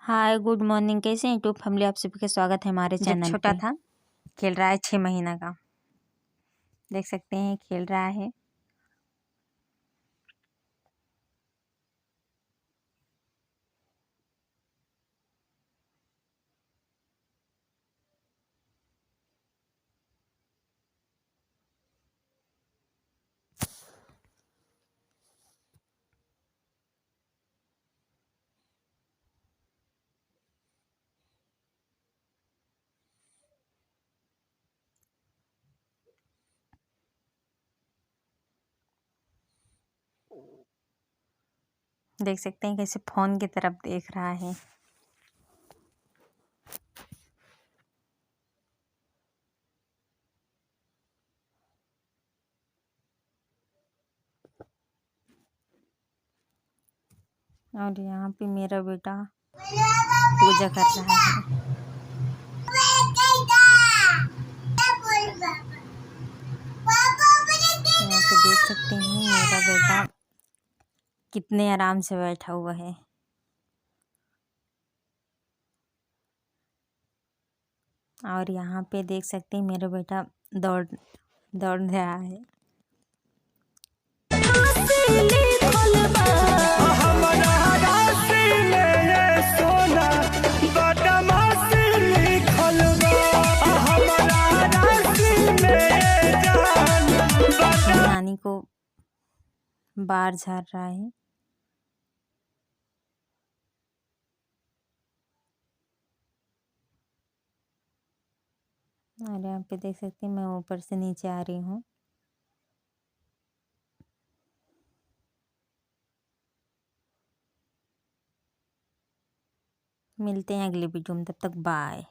Hi good morning. कैसे हैं YouTube family? आप सभी का स्वागत है हमारे चैनल पे। जब छोटा था खेल रहा है 6 महीना का, देख सकते हैं खेल रहा है। देख सकते हैं कैसे फोन की तरफ देख रहा है। और यहाँ पे मेरा बेटा पूजा कर रहा है। यहाँ पे देख सकते हैं मेरा बेटा कितने आराम से बैठा हुआ है। और यहाँ पे देख सकते हैं मेरा बेटा दौड़ दौड़ रहा है। नानी को बाहर झाड़ रहा है। और यहाँ पे देख सकते हैं मैं ऊपर से नीचे आ रही हूँ। मिलते हैं अगले वीडियो में, तब तक बाय।